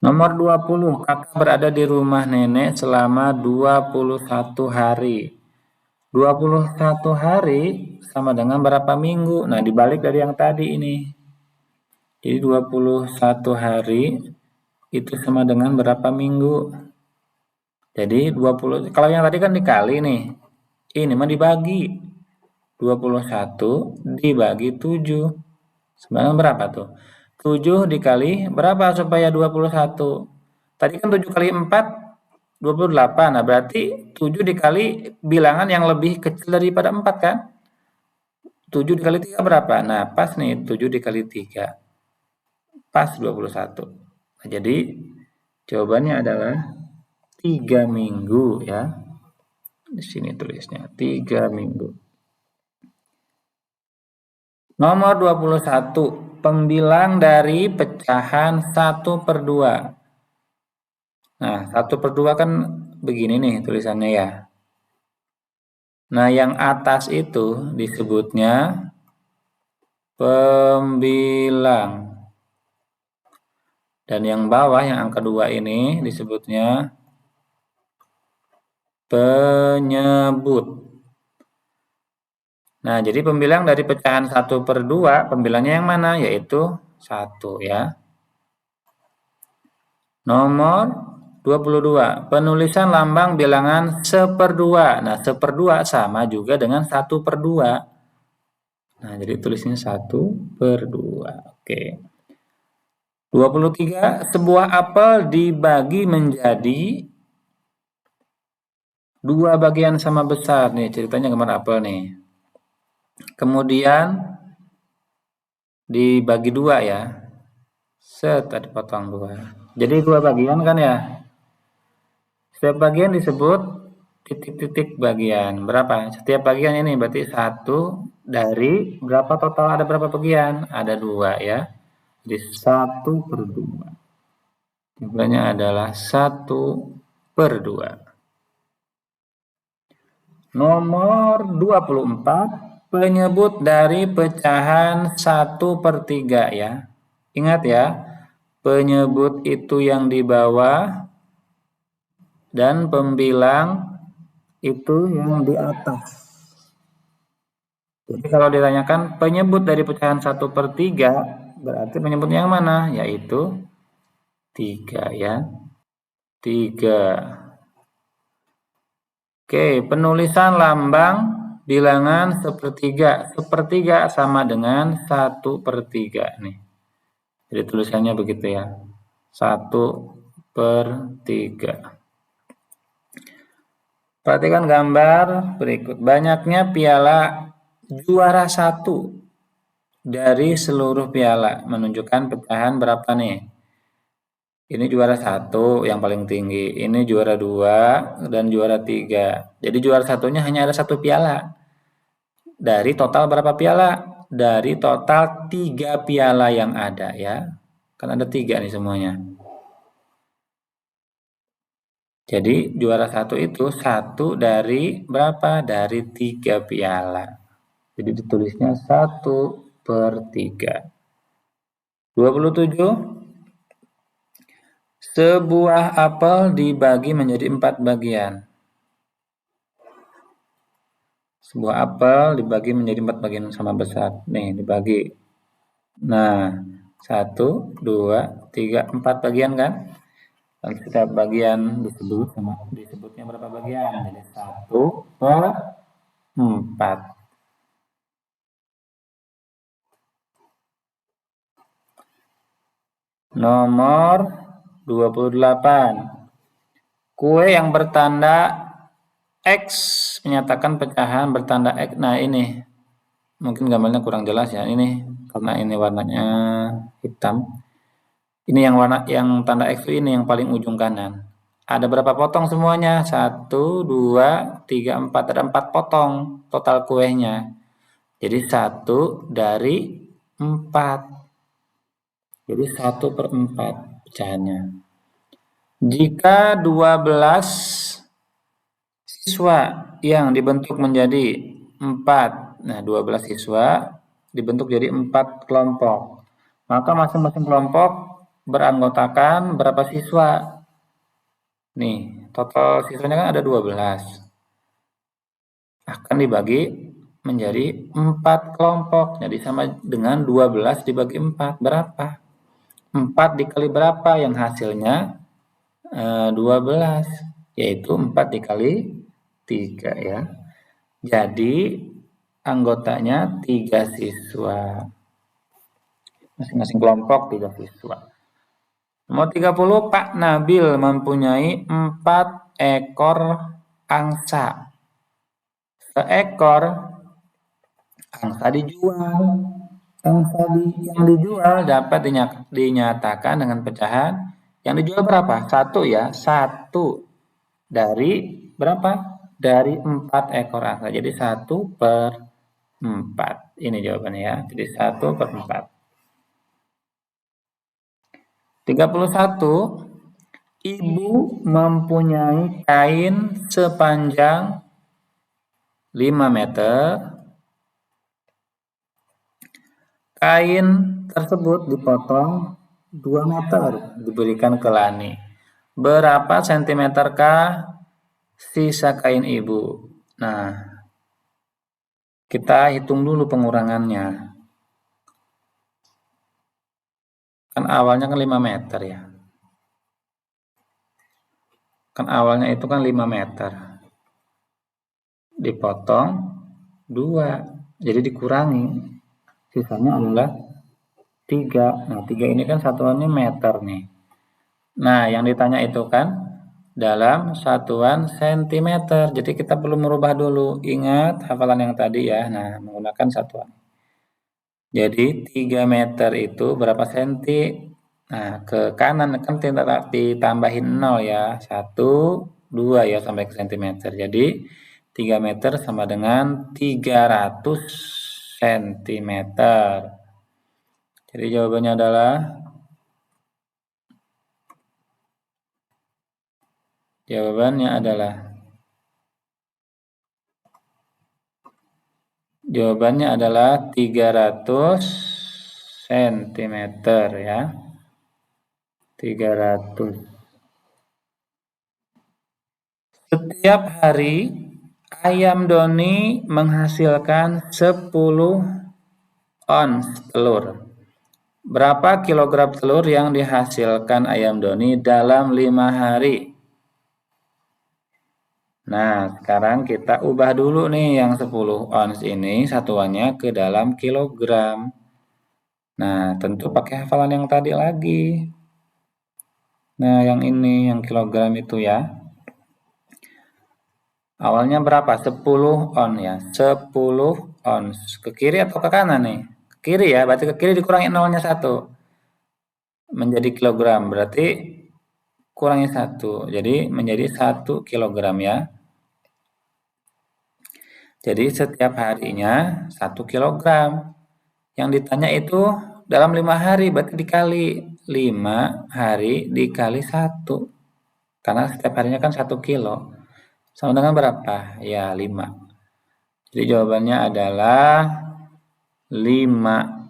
Nomor 20, kakak berada di rumah nenek selama 21 hari. 21 hari sama dengan berapa minggu? Nah, dibalik dari yang tadi ini. Jadi 21 hari itu sama dengan berapa minggu? Jadi 20, kalau yang tadi kan dikali nih. Ini mah dibagi. 21 dibagi 7. Sebenarnya berapa tuh? 7 dikali berapa supaya 21? Tadi kan 7 kali 4, 28. Nah, berarti 7 dikali bilangan yang lebih kecil daripada 4 kan? 7 dikali 3 berapa? Nah, pas nih 7 dikali 3. Pas 21. Nah, jadi jawabannya adalah 3 minggu ya. Di sini tulisnya 3 minggu. Nomor 21. Pembilang dari pecahan 1/2. Nah, 1/2 kan begini nih tulisannya ya. Nah, yang atas itu disebutnya pembilang. Dan yang bawah, yang angka 2 ini disebutnya penyebut. Nah, jadi pembilang dari pecahan 1/2, pembilangnya yang mana? Yaitu 1 ya. Nomor 22. Penulisan lambang bilangan 1/2. Nah, 1/2 sama juga dengan 1/2. Nah, jadi tulisnya 1/2. Oke. 23. Sebuah apel dibagi menjadi 2 bagian sama besar. Nih, ceritanya gambar apel nih. Kemudian dibagi 2 ya. Set, ada potong 2. Jadi 2 bagian kan ya. Setiap bagian disebut titik-titik bagian. Berapa? Setiap bagian ini berarti 1 dari berapa total, ada berapa bagian? Ada 2 ya. Jadi 1/2. Jawabannya adalah 1/2. Nomor 24. Penyebut dari pecahan 1/3 ya. Ingat ya, penyebut itu yang di bawah dan pembilang itu yang di atas. Jadi kalau ditanyakan penyebut dari pecahan 1/3, berarti penyebut yang mana? Yaitu 3 ya. 3. Oke, penulisan lambang bilangan 1/3. 1/3 sama dengan 1/3 nih. Jadi tulisannya begitu ya. 1/3. Perhatikan gambar berikut. Banyaknya piala juara 1 dari seluruh piala. Menunjukkan pecahan berapa nih? Ini juara 1 yang paling tinggi. Ini juara 2 dan juara 3. Jadi juara satunya hanya ada 1 piala. Dari total berapa piala? Dari total 3 piala yang ada ya. Kan ada 3 nih semuanya. Jadi juara 1 itu 1 dari berapa? Dari 3 piala. Jadi ditulisnya 1/3. 27. Sebuah apel dibagi menjadi 4 bagian. Sebuah apel dibagi menjadi 4 bagian sama besar. Nih, dibagi. Nah, 1, 2, 3, 4 bagian kan? Dan setiap bagian disebutnya berapa bagian? Jadi 1/4. Nomor 28. Kue yang bertanda X menyatakan pecahan bertanda X. Nah, ini mungkin gambarnya kurang jelas ya. Ini karena ini warnanya hitam. Ini yang warna yang tanda X ini yang paling ujung kanan. Ada berapa potong semuanya? 1, 2, 3, 4. Ada 4 potong total kuenya. Jadi 1 dari 4. Jadi 1/4 pecahannya. Jika 12 siswa yang dibentuk menjadi 4. Nah, 12 siswa dibentuk jadi 4 kelompok. Maka masing-masing kelompok beranggotakan berapa siswa? Nih, total siswanya kan ada 12. Akan dibagi menjadi 4 kelompok. Jadi sama dengan 12 dibagi 4. Berapa? 4 dikali berapa? Yang hasilnya 12. Yaitu 4 dikali 3 ya. Jadi anggotanya 3 siswa. Masing-masing kelompok 3 siswa. Nomor 30, Pak Nabil mempunyai 4 ekor angsa. Seekor angsa dijual. Angsa yang dijual dapat dinyatakan dengan pecahan. Yang dijual berapa? 1 ya. 1 dari berapa? Dari 4 ekor angsa. Jadi 1/4. Ini jawabannya ya. Jadi 1/4. 31. Ibu mempunyai kain sepanjang 5 meter. Kain tersebut dipotong 2 meter, diberikan ke Lani. Berapa sentimeterkah sisa kain ibu? Nah, kita hitung dulu pengurangannya. Kan awalnya kan 5 meter ya. Kan awalnya itu kan 5 meter. Dipotong 2. Jadi dikurangi. Sisanya adalah 3. Nah, 3 ini kan satuannya meter nih. Nah, yang ditanya itu kan dalam satuan sentimeter. Jadi kita perlu merubah dulu. Ingat hafalan yang tadi ya. Nah, menggunakan satuan. Jadi 3 meter itu berapa senti? Nah, ke kanan kan ditambahin 0 ya. 1, 2 ya sampai ke sentimeter. Jadi 3 meter sama dengan 300 sentimeter. Jadi jawabannya adalah Jawabannya adalah 300 cm ya. 300. Setiap hari ayam Doni menghasilkan 10 ons telur. Berapa kilogram telur yang dihasilkan ayam Doni dalam 5 hari? Nah, sekarang kita ubah dulu nih yang 10 ons ini satuannya ke dalam kilogram. Nah, tentu pakai hafalan yang tadi lagi. Nah, yang ini, yang kilogram itu ya. Awalnya berapa? 10 on ya. 10 ons. Ke kiri atau ke kanan nih? Ke kiri ya, berarti ke kiri dikurangi nolnya 1. Menjadi kilogram, berarti kurangi 1. Jadi menjadi 1 kilogram ya. Jadi setiap harinya 1 kilogram. Yang ditanya itu dalam 5 hari, berarti dikali 5 hari dikali 1. Karena setiap harinya kan 1 kilo. Sama dengan berapa? Ya, 5. Jadi jawabannya adalah 5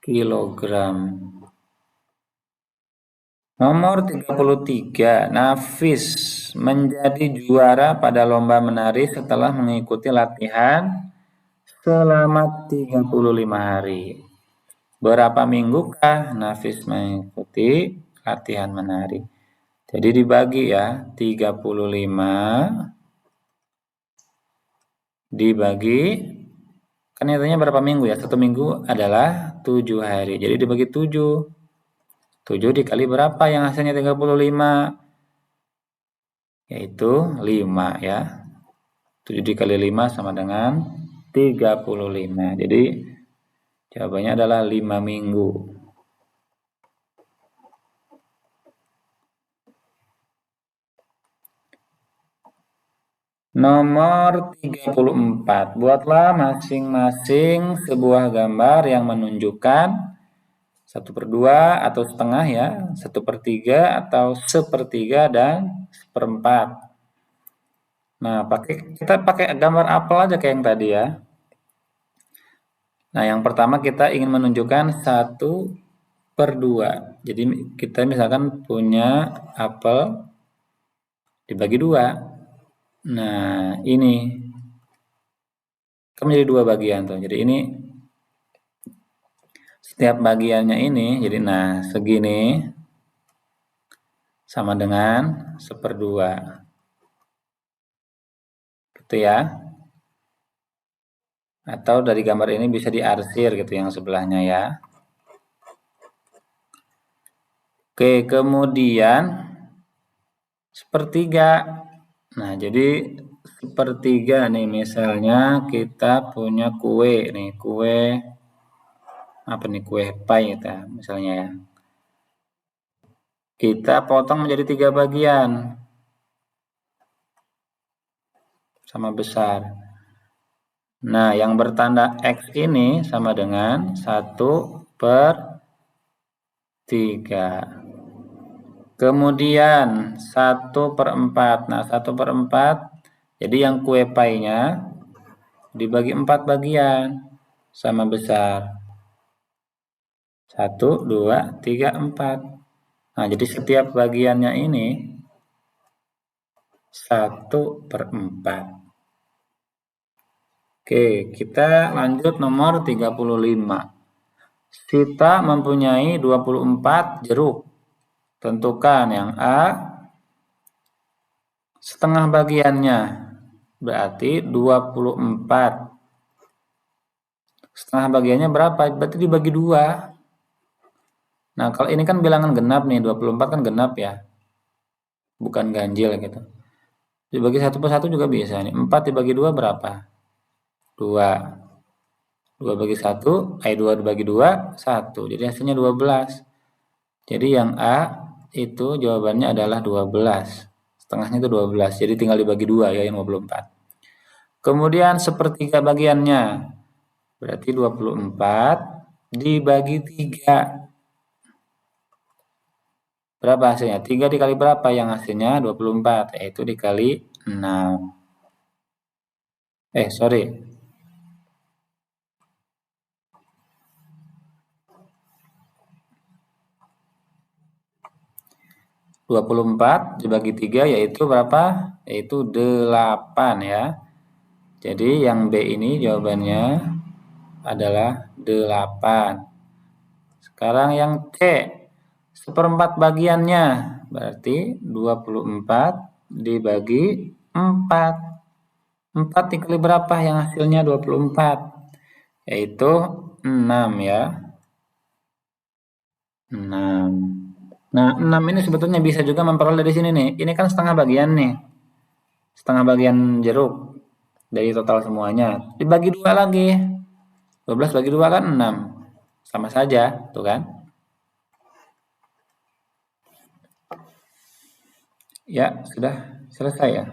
kilogram. Nomor 33, Nafis menjadi juara pada lomba menari setelah mengikuti latihan selama 35 hari. Berapa minggukah Nafis mengikuti latihan menari? Jadi dibagi ya, 35 dibagi, kan hitungnya berapa minggu ya? 1 minggu adalah 7 hari. Jadi dibagi 7. 7 dikali berapa yang hasilnya 35? Yaitu 5 ya. 7 dikali 5 sama dengan 35. Jadi jawabannya adalah 5 minggu. Nomor 34. Buatlah masing-masing sebuah gambar yang menunjukkan 1/2 atau setengah ya, 1/3 atau 1/3 dan 1/4. Nah, kita pakai gambar apel aja kayak yang tadi ya. Nah, yang pertama kita ingin menunjukkan 1/2 1/2. Jadi kita misalkan punya apel dibagi 2. Nah, ini kan menjadi 2 bagian tuh. Jadi ini setiap bagiannya ini, jadi nah segini sama dengan 1/2. Gitu ya. Atau dari gambar ini bisa diarsir gitu yang sebelahnya ya. Oke, kemudian 1/3. Nah, jadi 1/3 nih misalnya kita punya kue nih, kue apa nih, kue pie kita misalnya ya. Kita potong menjadi 3 bagian sama besar. Nah, yang bertanda X ini sama dengan 1/3. Kemudian 1/4. Nah, 1/4 jadi yang kue pie-nya dibagi 4 bagian sama besar. 1, 2, 3, 4. Nah, jadi setiap bagiannya ini 1/4. Oke, kita lanjut nomor 35. Kita mempunyai 24 jeruk. Tentukan yang A setengah bagiannya, berarti 24. Setengah bagiannya berapa? Berarti dibagi 2. Nah, kalau ini kan bilangan genap nih, 24 kan genap ya. Bukan ganjil gitu. Dibagi 1/1 juga bisa nih. 4 dibagi 2 berapa? 2. 2 bagi 1, 2 dibagi 2, 1. Jadi hasilnya 12. Jadi yang A itu jawabannya adalah 12. Setengahnya itu 12. Jadi tinggal dibagi 2 ya yang 24. Kemudian 1/3 bagiannya. Berarti 24 dibagi 3. Berapa hasilnya? 3 dikali berapa yang hasilnya? 24. Yaitu dikali 6. Sorry. 24 dibagi 3 yaitu berapa? Yaitu 8 ya. Jadi yang B ini jawabannya adalah 8. Sekarang yang C, 1/4 bagiannya. Berarti 24 dibagi 4. 4 dikali berapa yang hasilnya 24? Yaitu 6 ya. 6. Nah, 6 ini sebetulnya bisa juga memperoleh di sini nih. Ini kan setengah bagian nih. Setengah bagian jeruk dari total semuanya. Dibagi 2 lagi. 12 bagi 2 kan 6. Sama saja, tuh kan? Ya, sudah selesai ya.